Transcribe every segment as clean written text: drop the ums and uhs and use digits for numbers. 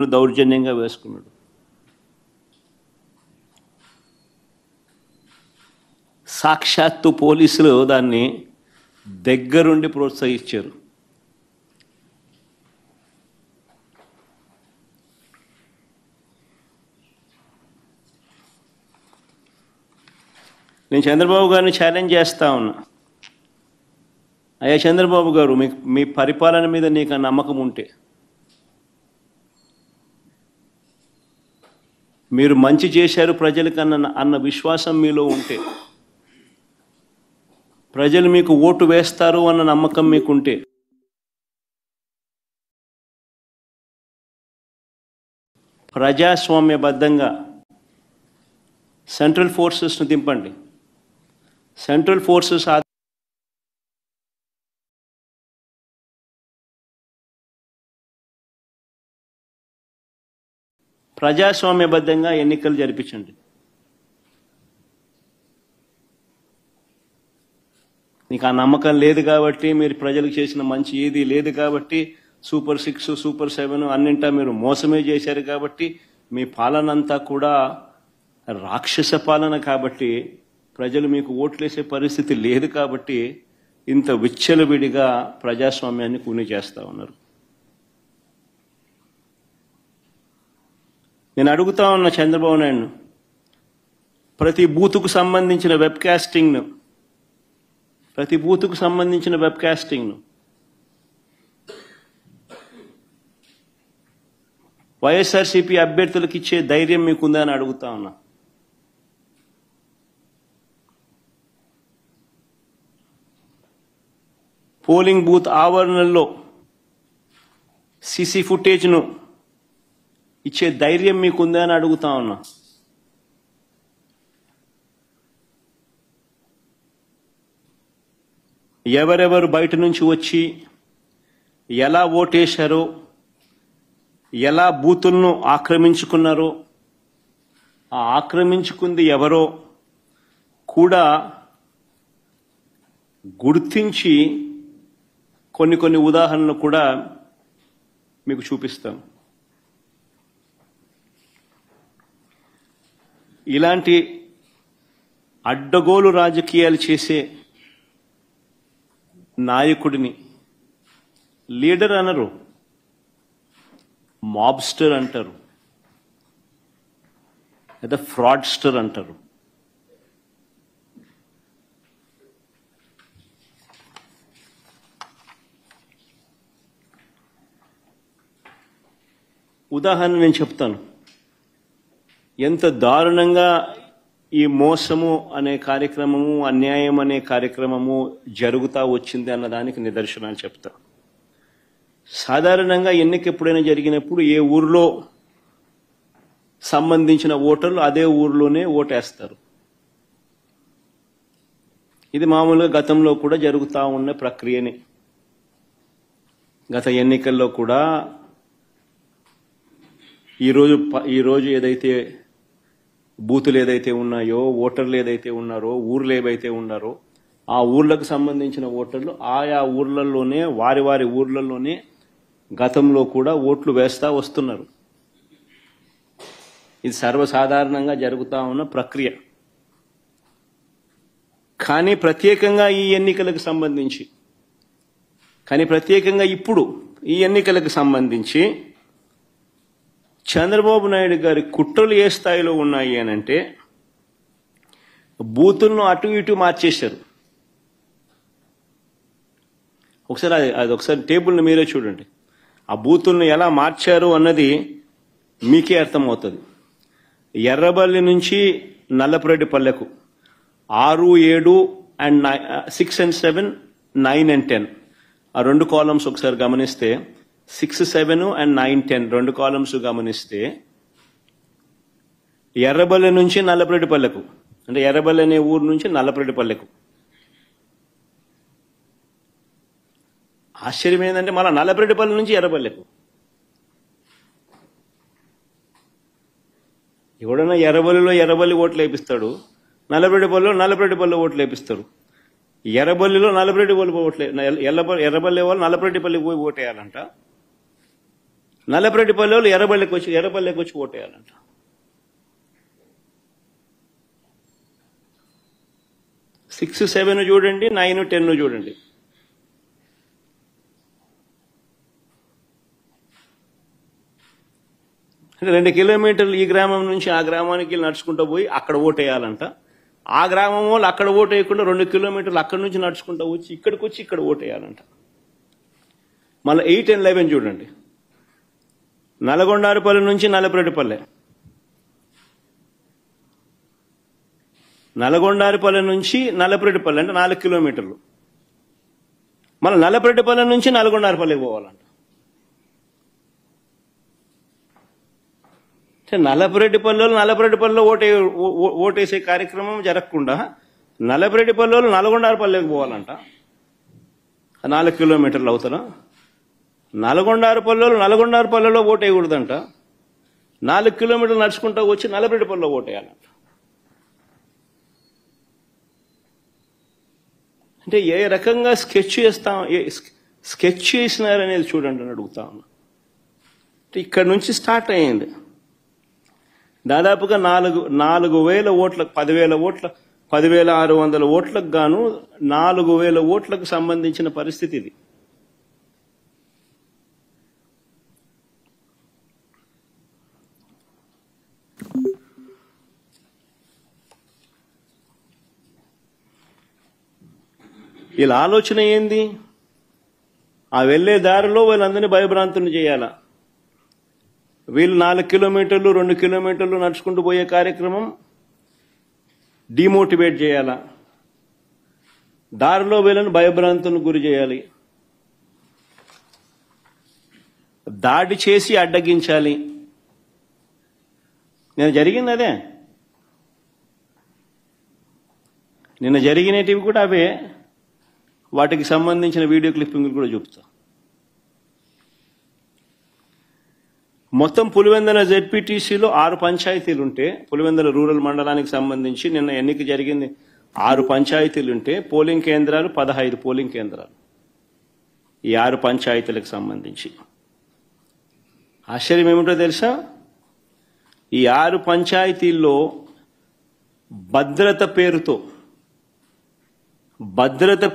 దౌర్జన్యంగా వేసుకున్నాడు. సాక్షాత్తు పోలీసులు దాన్ని దగ్గరుండి ప్రోత్సహించారు. నేను చంద్రబాబు గారిని ఛాలెంజ్ చేస్తా ఉన్నా. అయ్యా చంద్రబాబు గారు, మీ పరిపాలన మీద నీకు నమ్మకం ఉంటే, మీరు మంచి చేశారు ప్రజలకు అన్న విశ్వాసం మీలో ఉంటే, ప్రజలు మీకు ఓటు వేస్తారు అన్న నమ్మకం మీకుంటే, ప్రజాస్వామ్యబద్ధంగా సెంట్రల్ ఫోర్సెస్ను దింపండి. సెంట్రల్ ఫోర్సెస్ ప్రజాస్వామ్యబద్ధంగా ఎన్నికలు జరిపించండి. మీకు ఆ నమ్మకం లేదు కాబట్టి, మీరు ప్రజలకు చేసిన మంచి ఏది లేదు కాబట్టి, సూపర్ 6 సూపర్ 7 అన్నింటా మీరు మోసమే చేశారు కాబట్టి, మీ పాలన అంతా కూడా రాక్షస పాలన కాబట్టి, ప్రజలు మీకు ఓట్లేసే పరిస్థితి లేదు కాబట్టి, ఇంత విచ్చలవిడిగా ప్రజాస్వామ్యాన్ని కూని చేస్తూ ఉన్నారు. నేను అడుగుతా ఉన్న చంద్రబాబు నాయుడు, ప్రతి బూతుకు సంబంధించిన వెబ్ కాస్టింగ్ను వైఎస్ఆర్సీపీ అభ్యర్థులకు ఇచ్చే ధైర్యం మీకుందా అని అడుగుతా ఉన్నా. పోలింగ్ బూత్ ఆవరణల్లో సీసీ ఫుటేజ్ను ఇచ్చే ధైర్యం మీకుందా అని అడుగుతా ఉన్నా. ఎవరెవరు బయట నుంచి వచ్చి ఎలా ఓటేశారో, ఎలా బూతులను ఆక్రమించుకున్నారో, ఆ ఆక్రమించుకుంది ఎవరో కూడా గుర్తించి కొన్ని ఉదాహరణలు కూడా మీకు చూపిస్తాం. ఇలాంటి అడ్డగోలు రాజకీయాలు చేసే నాయకుడిని లీడర్ అనరు, మాబ్స్టర్ అంటారు, లేదా ఫ్రాడ్స్టర్ అంటారు. ఉదాహరణ నేను చెప్తాను. ఎంత దారుణంగా ఈ మోసము అనే కార్యక్రమము, అన్యాయం అనే కార్యక్రమము జరుగుతూ వచ్చింది అన్నదానికి నిదర్శనాలు చెప్తా. సాధారణంగా ఎన్నిక ఎప్పుడైనా జరిగినప్పుడు ఏ ఊరిలో సంబంధించిన ఓటర్లు అదే ఊరిలోనే ఓటేస్తారు. ఇది మామూలుగా గతంలో కూడా జరుగుతూ ఉన్న ప్రక్రియనే. గత ఎన్నికల్లో కూడా ఈరోజు ఏదైతే బూతులు ఏదైతే ఉన్నాయో, ఓటర్లు ఏదైతే ఉన్నారో, ఊర్లు ఏవైతే ఉన్నారో, ఆ ఊర్లకు సంబంధించిన ఓటర్లు ఆయా ఊర్లలోనే, వారి ఊర్లలోనే గతంలో కూడా ఓట్లు వేస్తా వస్తున్నారు. ఇది సర్వసాధారణంగా జరుగుతూ ఉన్న ప్రక్రియ. కానీ ప్రత్యేకంగా ఇప్పుడు ఈ ఎన్నికలకు సంబంధించి చంద్రబాబు నాయుడు గారి కుట్రలు ఏ స్థాయిలో ఉన్నాయి అనంటే, బూతులను అటు ఇటు మార్చేశారు. ఒకసారి టేబుల్ని మీరే చూడండి. ఆ బూతులను ఎలా మార్చారు అన్నది మీకే అర్థమవుతుంది. ఎర్రబల్లి నుంచి నల్లపురెడ్డిపల్లెకు 6, 7 and 6 and 7, 9 and 10 ఆ రెండు కాలమ్స్ ఒకసారి గమనిస్తే, 6, 7 and 9, 10 రెండు కాలమ్స్ గమనిస్తే, ఎర్రబల్లి నుంచి నల్లపురెడ్డిపల్లెకు, అంటే ఎర్రబల్లి అనే ఊరు నుంచి నల్లపురెడ్డిపల్లెకు. ఆశ్చర్యం ఏంటంటే మళ్ళీ నల్లపురెడ్డిపల్లి నుంచి ఎర్రబల్లెకు. ఎవడన్నా ఎర్రబల్లి ఓట్లు వేపిస్తాడు, నల్లపురెడ్డిపల్లిలో ఓట్లు వేపిస్తారు. ఎర్రబల్లిలో నల్లపురెడ్డిపల్లి ఓట్లు, ఎర్రబల్లి వాళ్ళు నల్లపురెడ్డిపల్లి పోయి ఓటేయాలంట. నల్లపరెడ్డిపల్లి వాళ్ళు ఎర్రబల్లికి వచ్చి ఓటేయాలంట. సిక్స్ 7 చూడండి, 9, 10 చూడండి. అంటే 2 కిలోమీటర్లు ఈ గ్రామం నుంచి ఆ గ్రామానికి నడుచుకుంటూ పోయి అక్కడ ఓటేయాలంట. ఆ గ్రామం వాళ్ళు అక్కడ ఓటేయకుండా 2 కిలోమీటర్లు అక్కడి నుంచి నడుచుకుంటూ వచ్చి ఇక్కడికి వచ్చి ఇక్కడ ఓటేయాలంట. మళ్ళీ 8 and 11 చూడండి. నల్గొండారుపల్లి నుంచి నల్లపరెడ్డిపల్లె, నల్గొండారుపల్లి నుంచి నల్లపరెడ్డిపల్లి అంటే 4 కిలోమీటర్లు. మళ్ళీ నల్లపరెడ్డిపల్లి నుంచి నల్గొండారుపల్లికి పోవాలంట. నల్లపరెడ్డిపల్లిలో ఓటేసే కార్యక్రమం జరగకుండా నల్లపరెడ్డిపల్లిలో నల్గొండారుపల్లికి పోవాలంట. 4 కిలోమీటర్లు అవుతారా? నల్గొండారుపల్లిలో ఓటేయకూడదంట. 4 కిలోమీటర్లు నడుచుకుంటూ వచ్చి నల్లపరెడ్డిపల్లిలో ఓటేయాలంట. అంటే ఏ రకంగా స్కెచ్ చేసినారనేది చూడండి అని అడుగుతా ఉన్నా. ఇక్కడ నుంచి స్టార్ట్ అయ్యింది. దాదాపుగా 4,000 ఓట్లకు 10,600 ఓట్లకు గాను 4,000 ఓట్లకు సంబంధించిన పరిస్థితి ఇది. వీళ్ళ ఆలోచన ఏంది? ఆ వెళ్లే దారిలో వీళ్ళందరినీ భయభ్రాంతులు చేయాలా. వీళ్ళు 4 కిలోమీటర్లు 2 కిలోమీటర్లు నడుచుకుంటూ పోయే కార్యక్రమం డిమోటివేట్ చేయాలా. దారిలో వీళ్ళని భయభ్రాంతులకు గురి చేయాలి. దాడి చేసి అడ్డగించాలి. నేను జరిగింది అదే. నిన్న జరిగినటివి కూడా అవే. వాటికి సంబంధించిన వీడియో క్లిప్పింగ్లు కూడా చూపుతా. మొత్తం పులివెందుల జెడ్పీటీసీలో 6 పంచాయతీలుంటే, పులివెందుల రూరల్ మండలానికి సంబంధించి నిన్న ఎన్నిక జరిగింది. 6 పంచాయతీలుంటే పోలింగ్ కేంద్రాలు 15 పోలింగ్ కేంద్రాలు. ఈ 6 పంచాయతీలకు సంబంధించి ఆశ్చర్యం ఏమిటో తెలుసా? ఈ 6 పంచాయతీల్లో భద్రత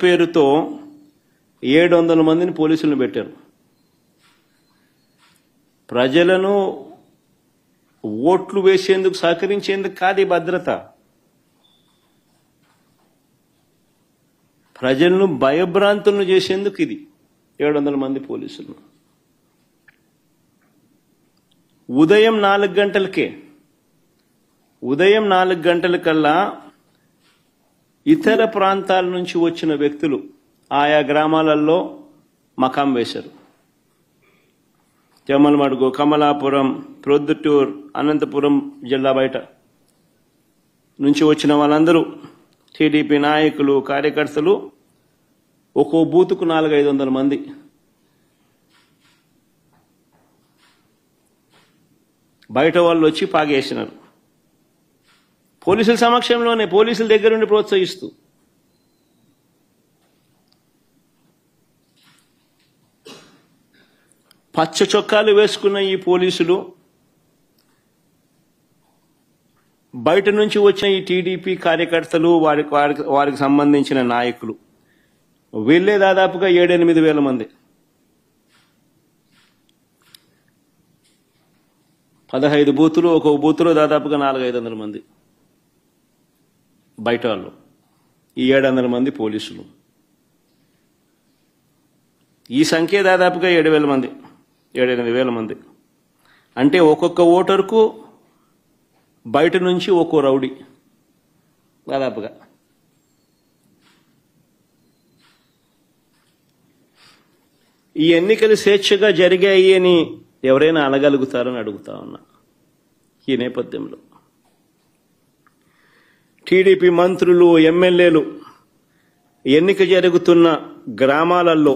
పేరుతో 700 మందిని పోలీసులను పెట్టారు. ప్రజలను ఓట్లు వేసేందుకు సహకరించేందుకు కాదు ఈ భద్రత. ప్రజలను భయభ్రాంతులను చేసేందుకు ఇది 700 మంది పోలీసులు. ఉదయం 4 గంటలకల్లా ఇతర ప్రాంతాల నుంచి వచ్చిన వ్యక్తులు ఆయా గ్రామాలలో మకాం వేశారు. జమ్మలమడుగు, కమలాపురం, ప్రొద్దుటూర్, అనంతపురం జిల్లా బయట నుంచి వచ్చిన వాళ్ళందరూ టీడీపీ నాయకులు, కార్యకర్తలు ఒక్కో బూతుకు 400-500 మంది. బయట వాళ్ళు వచ్చి పాగేసినారు. పోలీసుల సమక్షంలోనే, పోలీసుల దగ్గరుండి ప్రోత్సహిస్తూ. పచ్చ చొక్కాలు వేసుకున్న ఈ పోలీసులు బయట నుంచి వచ్చిన ఈ టీడీపీ కార్యకర్తలు, వారికి సంబంధించిన నాయకులు వీళ్ళే దాదాపుగా 7-8 వేల మంది. 15 బూతులు, ఒక్కొక్క బూతులో దాదాపుగా 400-500 మంది బయట వాళ్ళు. ఈ 700 మంది పోలీసులు. ఈ సంఖ్య దాదాపుగా 7,000 మంది, 7-8 వేల మంది. అంటే ఒక్కొక్క ఓటరుకు బయట నుంచి ఒక్కో రౌడీ దాదాపుగా. ఈ ఎన్నికలు స్వేచ్ఛగా జరిగాయి అని ఎవరైనా అనగలుగుతారని అడుగుతా ఉన్నా. ఈ నేపథ్యంలో టీడీపీ మంత్రులు, ఎమ్మెల్యేలు ఎన్నిక జరుగుతున్న గ్రామాలలో